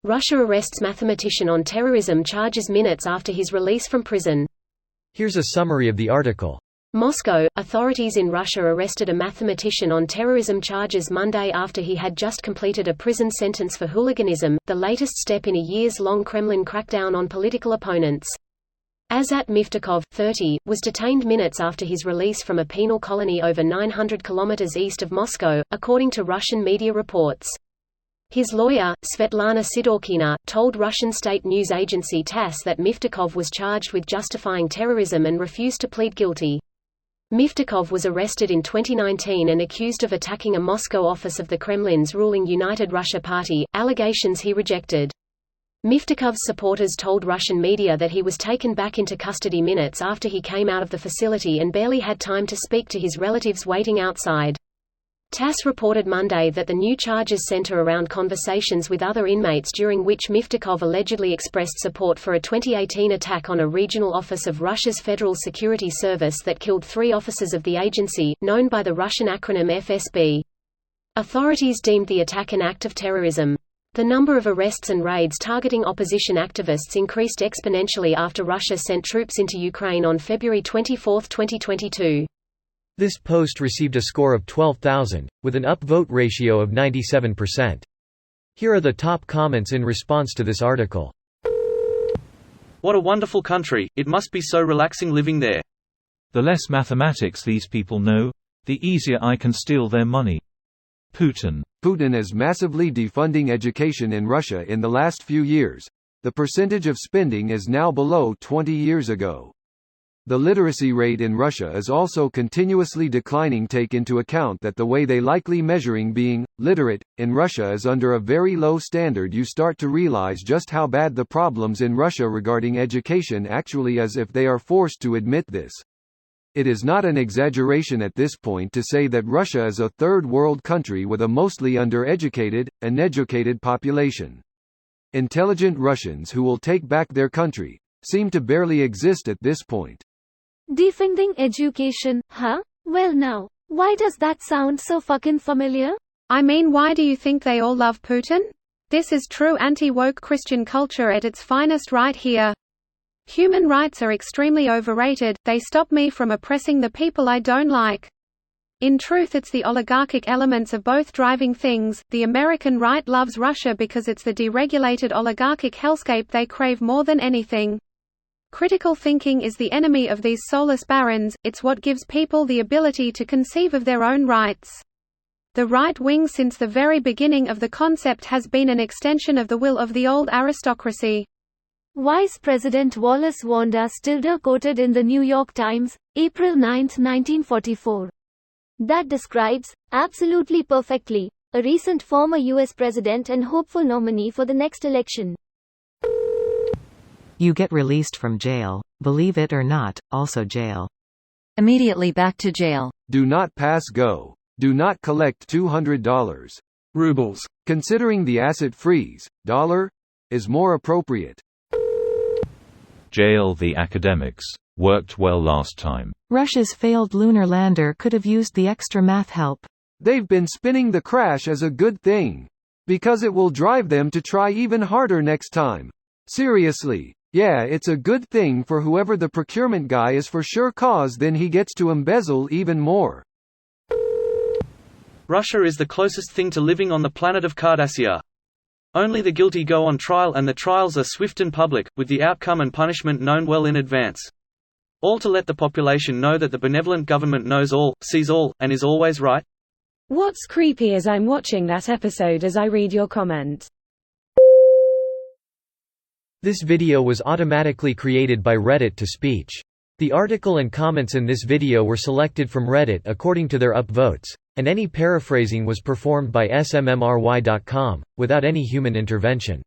Russia arrests mathematician on terrorism charges minutes after his release from prison. Here's a summary of the article. Moscow, authorities in Russia arrested a mathematician on terrorism charges Monday after he had just completed a prison sentence for hooliganism, the latest step in a years-long Kremlin crackdown on political opponents. Azat Miftakov, 30, was detained minutes after his release from a penal colony over 900 kilometers east of Moscow, according to Russian media reports. His lawyer, Svetlana Sidorkina, told Russian state news agency TASS that Miftakov was charged with justifying terrorism and refused to plead guilty. Miftakov was arrested in 2019 and accused of attacking a Moscow office of the Kremlin's ruling United Russia Party, allegations he rejected. Miftakov's supporters told Russian media that he was taken back into custody minutes after he came out of the facility and barely had time to speak to his relatives waiting outside. TASS reported Monday that the new charges center around conversations with other inmates during which Miftakov allegedly expressed support for a 2018 attack on a regional office of Russia's Federal Security Service that killed 3 officers of the agency, known by the Russian acronym FSB. Authorities deemed the attack an act of terrorism. The number of arrests and raids targeting opposition activists increased exponentially after Russia sent troops into Ukraine on February 24, 2022. This post received a score of 12,000, with an upvote ratio of 97%. Here are the top comments in response to this article. What a wonderful country, it must be so relaxing living there. The less mathematics these people know, the easier I can steal their money. Putin is massively defunding education in Russia in the last few years. The percentage of spending is now below 20 years ago. The literacy rate in Russia is also continuously declining. Take into account that the way they likely measuring being literate in Russia is under a very low standard. You start to realize just how bad the problems in Russia regarding education actually is if they are forced to admit this. It is not an exaggeration at this point to say that Russia is a third world country with a mostly undereducated, uneducated population. Intelligent Russians who will take back their country seem to barely exist at this point. Defending education, huh? Well now, why does that sound so fucking familiar? I mean, why do you think they all love Putin? This is true anti-woke Christian culture at its finest right here. Human rights are extremely overrated, they stop me from oppressing the people I don't like. In truth, it's the oligarchic elements of both driving things. The American right loves Russia because it's the deregulated oligarchic hellscape they crave more than anything. Critical thinking is the enemy of these soulless barons, it's what gives people the ability to conceive of their own rights. The right wing since the very beginning of the concept has been an extension of the will of the old aristocracy. Vice President Wallace Wanda Stilder quoted in the New York Times, April 9, 1944. That describes, absolutely perfectly, a recent former U.S. president and hopeful nominee for the next election. You get released from jail, believe it or not, also jail. Immediately back to jail. Do not pass go. Do not collect $200. Rubles. Considering the asset freeze, dollar is more appropriate. Jail the academics. Worked well last time. Russia's failed lunar lander could have used the extra math help. They've been spinning the crash as a good thing. Because it will drive them to try even harder next time. Seriously. Yeah, it's a good thing for whoever the procurement guy is for sure, cause then he gets to embezzle even more. Russia is the closest thing to living on the planet of Cardassia. Only the guilty go on trial and the trials are swift and public, with the outcome and punishment known well in advance. All to let the population know that the benevolent government knows all, sees all, and is always right. What's creepy is I'm watching that episode as I read your comment. This video was automatically created by Reddit to speech. The article and comments in this video were selected from Reddit according to their upvotes, and any paraphrasing was performed by smmry.com, without any human intervention.